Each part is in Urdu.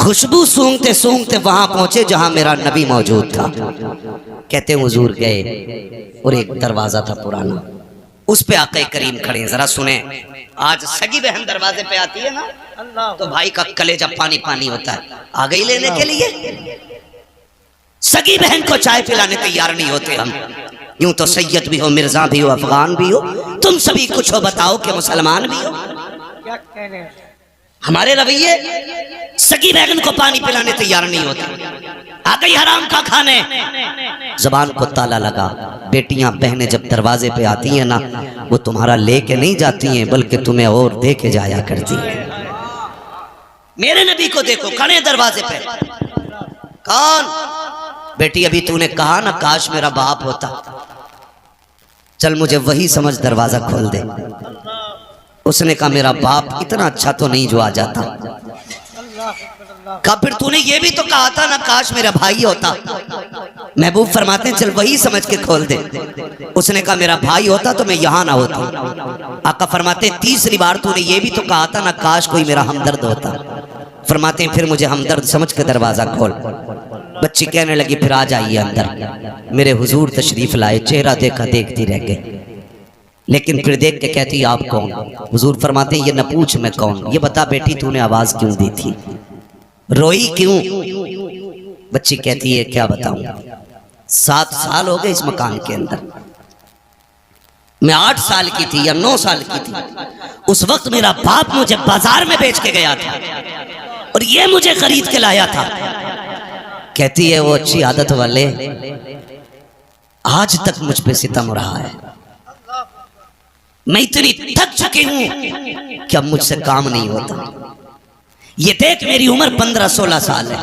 خوشبو سونگتے سونگتے وہاں پہنچے جہاں میرا نبی موجود تھا. کہتے ہیں حضور گئے اور ایک دروازہ تھا پرانا, اس پہ آقا کریم کھڑے ہیں. ذرا سنیں, آج سگی بہن دروازے پہ آتی ہے نا تو بھائی کا کلیجہ پانی پانی ہوتا ہے. آ گئی لینے کے لیے, سگی بہن کو چائے پلانے تیار نہیں ہوتے ہم. یوں تو سید بھی ہو, مرزا بھی ہو, افغان بھی ہو, تم سبھی کچھ ہو, بتاؤ کہ مسلمان بھی ہو. ہمارے رویے سگی بہن کو پانی پلانے تیار نہیں ہوتے. آ گئی حرام کا کھانے, زبان کو تالا لگا. بیٹیاں بہنیں جب دروازے پہ آتی ہیں نا, وہ تمہارا لے کے نہیں جاتی ہیں بلکہ تمہیں اور دے کے جایا کرتی ہیں. میرے نبی کو دیکھو کھڑے دروازے پہ. کون؟ بیٹی ابھی تو نے کہا نا کاش میرا باپ ہوتا. چل مجھے وہی سمجھ, دروازہ کھول دے. اس نے کہا میرا باپ اتنا اچھا تو نہیں جو آ جاتا. کہا پھر تو نے یہ بھی تو کہا تھا نا کاش میرا بھائی ہوتا. محبوب فرماتے ہیں چل وہی سمجھ کے کھول دے. اس نے کہا میرا بھائی ہوتا تو میں یہاں نہ ہوتا. آقا فرماتے ہیں تیسری بار تو نے یہ بھی تو کہا تھا نا کاش کوئی میرا ہمدرد ہوتا. فرماتے ہیں پھر مجھے ہمدرد سمجھ کے دروازہ کھول. بچی کہنے لگی پھر آ جائیے اندر. میرے حضور تشریف لائے, چہرہ دیکھا دیکھتی رہ گئے. لیکن پھر دیکھ کے کہتی آپ کون؟ حضور فرماتے ہیں یہ نہ پوچھ میں کون, یہ بتا بیٹی تو نے آواز کیوں دی تھی, روئی کیوں؟ بچی کہتی ہے کیا بتاؤں, 7 سال ہو گئے اس مکان کے اندر. میں 8 سال کی تھی یا 9 سال کی تھی, اس وقت میرا باپ مجھے بازار میں بیچ کے گیا تھا اور یہ مجھے خرید کے لایا تھا. کہتی ہے وہ اچھی عادت والے آج تک مجھ پہ ستم رہا ہے. میں اتنی تھک چکی ہوں کہ اب مجھ سے کام نہیں ہوتا. یہ دیکھ میری عمر 15-16 سال ہے,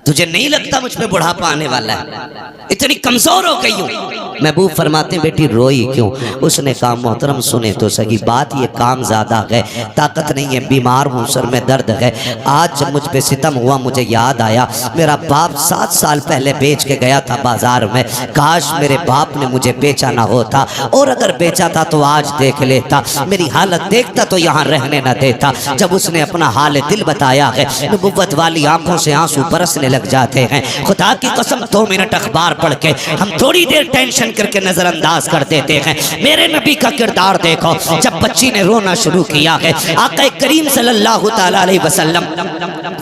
تجھے نہیں لگتا مجھ پہ بڑھاپا آنے والا ہے؟ اتنی کمزور ہو گئی ہوں. محبوب فرماتے ہیں بیٹی روئی کیوں؟ اس نے کہا محترم سنے تو سگی بات, یہ کام زیادہ ہے, طاقت نہیں ہے, بیمار ہوں, سر میں درد ہے. آج جب مجھ پہ ستم ہوا مجھے یاد آیا میرا باپ 7 سال پہلے بیچ کے گیا تھا بازار میں. کاش میرے باپ نے مجھے بیچا نہ ہوتا, اور اگر بیچا تھا تو آج دیکھ لیتا, میری حالت دیکھتا تو یہاں رہنے نہ دیتا. جب اس نے اپنا حال دل بتایا ہے, نبوت والی آنکھوں سے آنسو برسنے لگ جاتے ہیں. خدا کی قسم 2 منٹ اخبار پڑھ کے ہم تھوڑی دیر ٹینشن کر کے نظر انداز کر دیتے ہیں. میرے نبی کا کردار دیکھو, جب بچی نے رونا شروع کیا ہے, آقا کریم صلی اللہ تعالی علیہ وسلم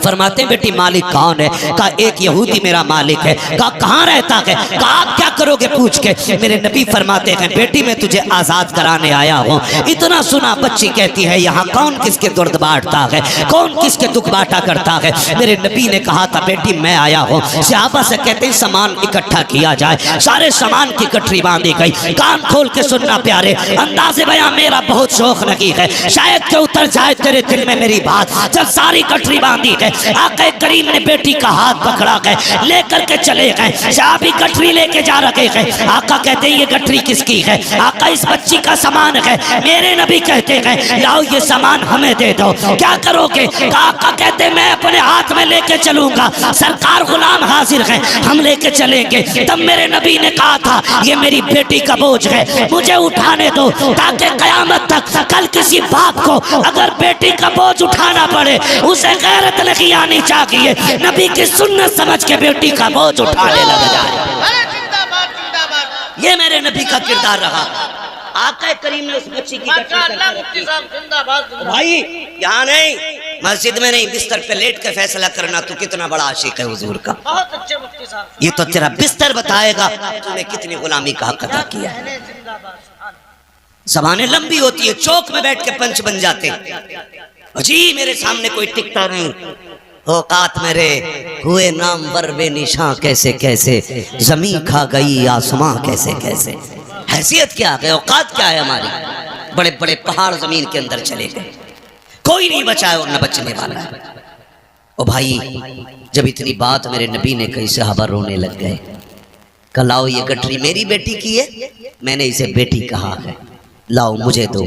فرماتے ہیں بیٹی مالک کون ہے؟ کہا ایک یہودی میرا مالک ہے. کہا کہاں رہتا ہے؟ کہا آپ کیا کرو گے پوچھ کے؟ میرے نبی فرماتے ہیں بیٹی میں تجھے آزاد کرانے آیا ہوں. اتنا سنا بچی کہتی ہے یہاں کون کس کے درد بانٹتا ہے, کون کس کے دکھ بانٹا کرتا ہے؟ میرے نبی نے کہا تھا بیٹی میں آیا ہوں. صحابہ سے کہتے ہیں سامان اکٹھا کیا جائے. سارے سامان کی گٹھری باندھی گئی. کان کھول کے سننا پیارے, انداز بیان میرا بہت شوق لگی ہے, شاید کہ اتر جائے تیرے دل میں میری بات. جب ساری گٹھری باندھی گئی, آقا کریم نے بیٹی کا ہاتھ پکڑا گئے, لے کر کے چلے گئے. صحابی گٹھری لے کے جا رکھے ہیں. آقا کہتے ہیں یہ گٹھری کس کی ہے؟ آقا اس بچی کا سامان ہے. میرے نبی کہتے ہیں لاؤ یہ سامان ہمیں دے دو. کیا کرو گے؟ آقا کہتے ہیں میں اپنے ہاتھ میں لے کے چلوں گا. سرکار غلام حاضر ہیں, ہم لے کے چلیں گے. تب میرے نبی نے کہا تھا یہ میری بیٹی کا بوجھ ہے, مجھے اٹھانے دو, تاکہ قیامت تک کل کسی باپ کو اگر بیٹی کا بوجھ اٹھانا پڑے اسے غیرت نہیں آنی چاہیے, نبی کی سنت سمجھ کے بیٹی کا بوجھ اٹھانے لگ جائے. یہ میرے نبی کا کردار رہا. آقا کریم نے اس بچی کی بھائی یہاں نہیں, مسجد میں نہیں, بستر پہ لیٹ کے فیصلہ کرنا تو کتنا بڑا عاشق ہے حضور کا. یہ تو تیرا بستر بتائے گا تو نے کتنی غلامی کا حق ادا کیا ہے. زبانیں لمبی ہوتی ہے, چوک میں بیٹھ کے پنچ بن جاتے. جی میرے سامنے کوئی ٹکتا نہیں, اوقات میرے ہوئے نام ور بے نشاں کیسے کیسے, زمین کھا گئی آسماں کیسے کیسے. حیثیت کیا ہے, اوقات کیا ہے ہماری؟ بڑے بڑے پہاڑ زمین کے اندر چلے گئے, کوئی نہیں بچا ہے اور نہ بچنے والا ہے. او بھائی جب اتنی بات میرے نبی نے کہیں صحابہ رونے لگ گئے. کہ لاؤ یہ گٹھری میری بیٹی کی ہے, میں نے اسے بیٹی کہا ہے, لاؤ مجھے دو,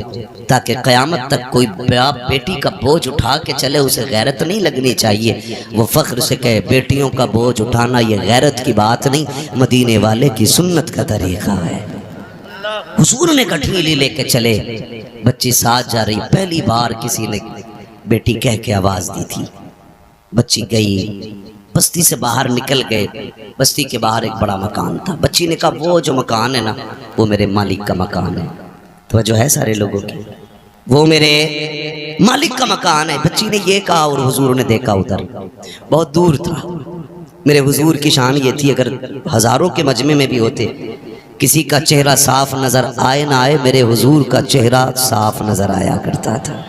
تاکہ قیامت تک کوئی باپ بیٹی کا بوجھ اٹھا کے چلے اسے غیرت نہیں لگنی چاہیے. وہ فخر سے کہے بیٹیوں کا بوجھ اٹھانا یہ غیرت کی بات نہیں, مدینے والے کی سنت کا طریقہ ہے. حضور نے گٹھری لے کے چلے, بچی ساتھ جا رہی. پہلی بار کسی نے بیٹی کہہ کے آواز دی تھی. بچی گئی، بستی سے باہر نکل گئے، بستی کے باہر ایک بڑا مکان تھا، بچی نے کہا وہ جو مکان ہے نا وہ میرے مالک کا مکان ہے، توجہ ہے سارے لوگوں کی، وہ میرے مالک کا مکان ہے۔ بچی نے یہ کہا اور حضور نے دیکھا ادھر، بہت دور تھا۔ میرے حضور کی شان یہ تھی اگر ہزاروں کے مجمع میں بھی ہوتے کسی کا چہرہ صاف نظر آئے نہ آئے، میرے حضور کا چہرہ صاف نظر آیا کرتا تھا۔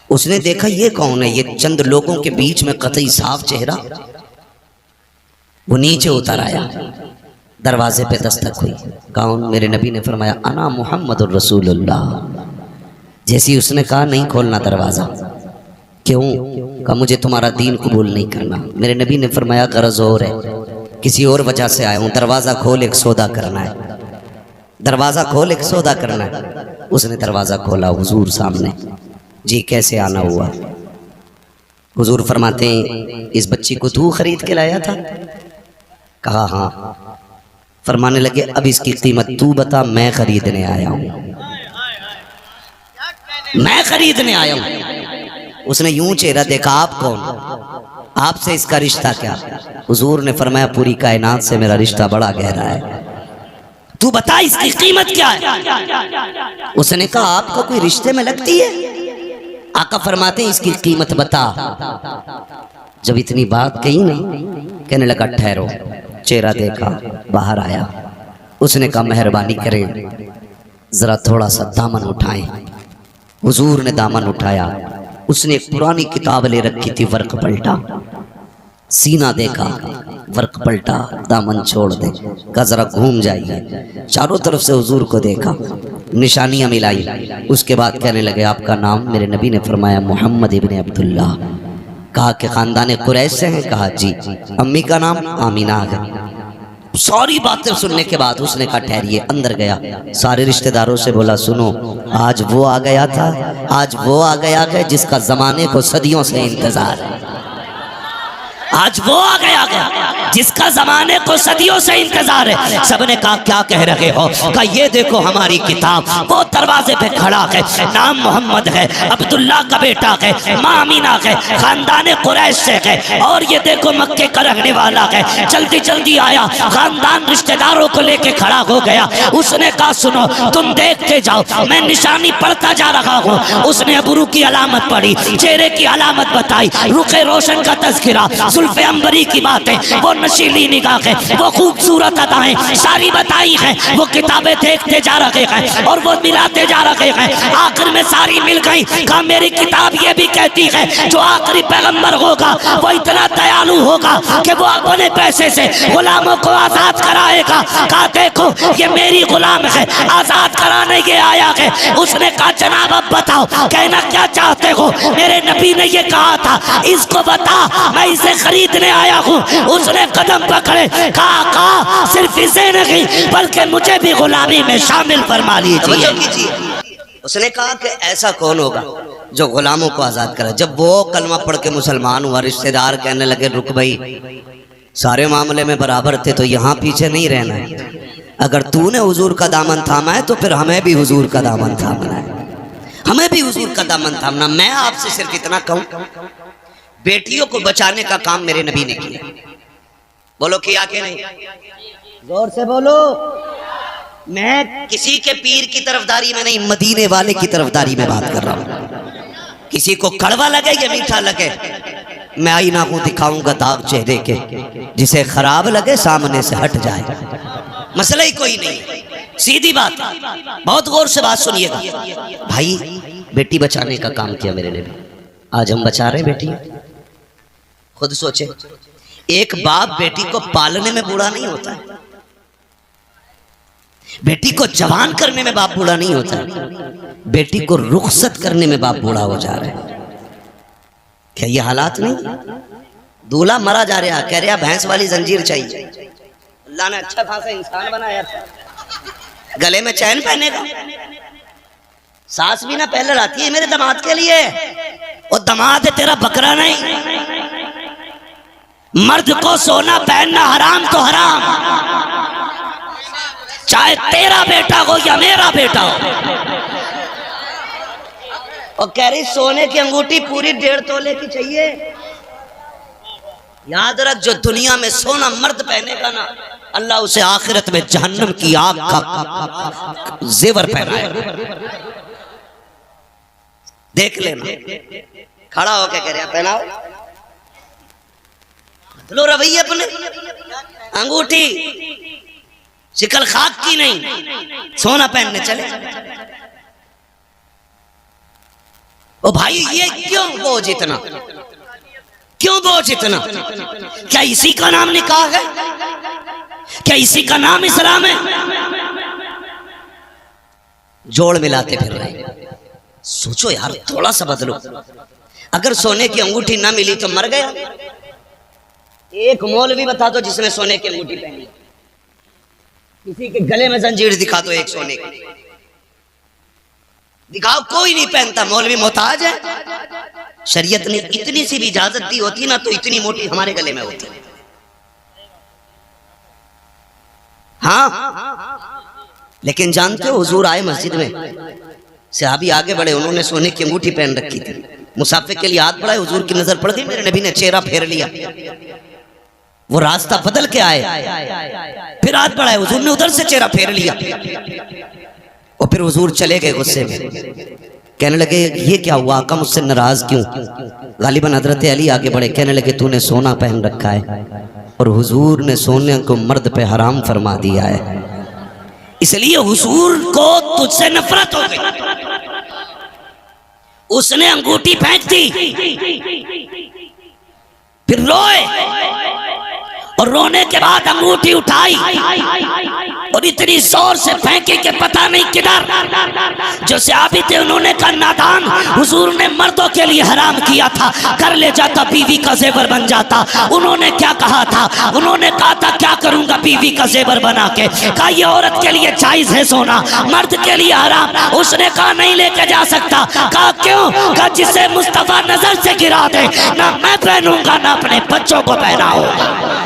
اس نے دیکھا یہ کون ہے، یہ چند لوگوں کے بیچ میں قطعی صاف چہرہ۔ وہ نیچے اتر آیا، دروازے پہ دستک ہوئی، کون؟ میرے نبی نے فرمایا انا محمد الرسول اللہ۔ جیسی اس نے کہا نہیں کھولنا دروازہ، کیوں؟ کہا مجھے تمہارا دین قبول نہیں کرنا۔ میرے نبی نے فرمایا غرض اور ہے، کسی اور وجہ سے آیا ہوں، دروازہ کھول ایک سودا کرنا ہے، دروازہ کھول ایک سودا کرنا ہے۔ اس نے دروازہ کھولا، حضور سامنے، جی کیسے آنا ہوا؟ حضور فرماتے ہیں اس بچی کو تو خرید کے لایا تھا؟ کہا ہاں۔ فرمانے لگے اب اس کی قیمت تو بتا، میں خریدنے آیا ہوں، میں خریدنے آیا ہوں۔ اس نے یوں چہرہ دیکھا، آپ کون؟ آپ سے اس کا رشتہ کیا؟ حضور نے فرمایا پوری کائنات سے میرا رشتہ بڑا گہرا ہے، تو بتا اس کی قیمت کیا ہے؟ اس نے کہا آپ کو کوئی رشتے میں لگتی ہے؟ آقا فرماتے ہیں اس کی قیمت بتا۔ جب اتنی بات کہی نا، کہنے لگا ٹھہرو، چہرہ دیکھا، باہر آیا۔ اس نے کہا مہربانی کریں ذرا تھوڑا سا دامن اٹھائیں۔ حضور نے دامن اٹھایا، اس نے ایک پرانی کتاب لے رکھی تھی، ورق پلٹا، سینہ دیکھا، ورق پلٹا، دامن چھوڑ دے، کہا ذرا گھوم جائیے۔ چاروں طرف سے حضور کو دیکھا، نشانیاں ملائی، اس کے بعد کہنے لگے آپ کا نام؟ میرے نبی نے فرمایا محمد ابن عبداللہ۔ کہا کہ خاندان قریش سے ہیں؟ کہا جی۔ امی کا نام؟ آمینہ ہے۔ ساری باتیں سننے کے بعد اس نے کہا ٹھہریے، اندر گیا، سارے رشتہ داروں سے بولا سنو آج وہ آ گیا تھا، آج وہ آ گیا ہے جس کا زمانے کو صدیوں سے انتظار ہے، آج وہ آ گیا جس کا زمانے کو صدیوں سے انتظار ہے۔ سب نے کہا کیا کہہ رہے ہو؟ کہا یہ دیکھو ہماری کتاب، وہ دروازے پہ کھڑا ہے، نام محمد ہے، عبداللہ کا بیٹا ہے، ماں امینہ ہے، خاندان قریش سے ہے، اور یہ دیکھو مکے کا رہنے والا ہے۔ جلدی جلدی آیا، خاندان رشتہ داروں کو لے کے کھڑا ہو گیا۔ اس نے کہا سنو تم دیکھتے جاؤ، میں نشانی پڑھتا جا رہا ہوں۔ اس نے ابرو کی علامت پڑھی، چہرے کی علامت بتائی، رخ روشن کا تذکرہ، زلف عنبری کی باتیں، وہ نشیلی نگاہیں، وہ خوبصورت ادائیں ساری بتائی ہیں۔ وہ کتابیں دیکھتے جا رہے ہیں اور وہ ملاتے جا رہے ہیں، آخر میں ساری مل گئی۔ کہا میری کتاب یہ بھی کہتی ہے جو آخری پیغمبر ہوگا وہ اتنا دیالو ہوگا کہ وہ اپنے پیسے سے غلاموں کو آزاد کرائے گا۔ کہا دیکھو یہ میری غلام ہے، آزاد کرانے یہ آیا ہے۔ اس نے کہا جناب اب بتاؤ کہنا کیا چاہتے ہو؟ میرے نبی نے یہ کہا تھا اس کو بتا میں اسے خریدنے آیا ہوں۔ اس نے قدم پکڑے، کہا صرف اسے نہیں بلکہ مجھے بھی غلامی میں شامل فرما لیجیے۔ اس نے کہا کہ ایسا کون ہوگا جو غلاموں کو آزاد کرے؟ جب وہ کلمہ پڑھ کے مسلمان ہوا، رشتہ دار کہنے لگے رک بھائی، سارے معاملے میں برابر تھے تو یہاں پیچھے نہیں رہنا ہے، اگر تو نے حضور کا دامن تھاما ہے تو پھر ہمیں بھی حضور کا دامن تھامنا ہے، ہمیں بھی حضور کا دامن تھامنا۔ میں آپ سے صرف اتنا کہوں بیٹیوں کو بچانے کا کام میرے نبی نے کیا، بولو کیا کہ نہیں؟ زور سے بولو۔ میں کسی کے پیر کی طرفداری میں نہیں، مدینے والے کی طرفداری میں بات کر رہا ہوں۔ کسی کو کڑوا لگے یا میٹھا لگے، میں آئینہ کو دکھاؤں گا داغ چہرے کے، جسے خراب لگے سامنے سے ہٹ جائے، مسئلہ ہی کوئی نہیں، سیدھی بات۔ بہت غور سے بات سنیے گا بھائی، بیٹی بچانے کا کام کیا میرے نبی، آج ہم بچا رہے ہیں بیٹی۔ خود سوچے ایک باپ بیٹی کو پالنے میں بوڑھا نہیں ہوتا ہے، بیٹی کو جوان کرنے میں باپ بوڑھا نہیں ہوتا ہے، بیٹی کو رخصت کرنے میں باپ بوڑھا ہو جا رہا ہے۔ کیا یہ حالات نہیں؟ دولہا مرا جا رہا، کہہ رہا بھینس والی زنجیر چاہیے، اللہ نے اچھا خاصا انسان بنایا تھا، گلے میں چین پہنے گا، ساس بھی نہ پہلے رہتی ہے میرے دماد کے لیے، وہ دماد ہے تیرا بکرا نہیں۔ مرد کو سونا پہننا حرام تو حرام، چاہے تیرا بیٹا ہو یا میرا بیٹا ہو۔ اور کہہ رہی سونے کی انگوٹھی پوری 1.5 تولے کی چاہیے، یاد رکھ جو دنیا میں سونا مرد پہنے گا نا اللہ اسے آخرت میں جہنم کی آگ کا زیور پہنائے گا. دیکھ لینا کھڑا ہو کے کہہ رہا پہناؤ لو رویے اپنے انگوٹھی شکل خاک کی نہیں سونا پہننے چلے. او بھائی یہ کیوں بوجھ اتنا کیوں بوجھ اتنا کیا اسی کا نام نکاح ہے کیا اسی کا نام اسلام ہے جوڑ ملاتے پھر رہے سوچو یار تھوڑا سا بدلو اگر سونے کی انگوٹھی نہ ملی تو مر گیا ایک مولوی بتا دو جس نے سونے کی انگوٹھی پہنی کسی کے گلے میں زنجیر دکھا دو ایک سونے کی دکھاؤ کوئی نہیں پہنتا مولوی محتاج ہے شریعت نے اتنی سی بھی اجازت دی ہوتی نا تو اتنی موٹی ہمارے گلے میں ہوتی ہاں لیکن جانتے ہو حضور آئے مسجد میں صحابی آگے بڑھے انہوں نے سونے کی انگوٹھی پہن رکھی تھی مسافر کے لیے ہاتھ بڑھائے حضور کی نظر پڑ گئی میرے نبی نے چہرہ پھیر لیا وہ راستہ بدل کے آئے پھر ہاتھ بڑھائے حضور نے ادھر سے چہرہ پھیر لیا اور پھر حضور چلے گئے غصے میں کہنے لگے یہ کیا ہوا آقا مجھ سے ناراض کیوں غالباً حضرت علی آگے بڑھے کہنے لگے تو نے سونا پہن رکھا ہے اور حضور نے سونے کو مرد پہ حرام فرما دیا ہے اس لیے حضور کو تجھ سے نفرت ہو گئی اس نے انگوٹھی پھینک دی پھر روئے اور رونے کے بعد انگوٹھی اٹھائی اور اتنی زور سے پھینکی کہ پتہ نہیں کدھر جو صحابی تھے انہوں نے کہا نادان حضور نے مردوں کے لیے حرام کیا تھا کر لے جاتا بیوی کا زیور بن جاتا انہوں نے کیا کہا تھا انہوں نے کہا تھا کیا کروں گا بیوی کا زیور بنا کے کہا یہ عورت کے لیے جائز ہے سونا مرد کے لیے حرام اس نے کہا نہیں لے کے جا سکتا کہا کیوں کہا جسے مصطفیٰ نظر سے گرا دے نہ میں پہنوں گا نہ اپنے بچوں کو پہناؤں گا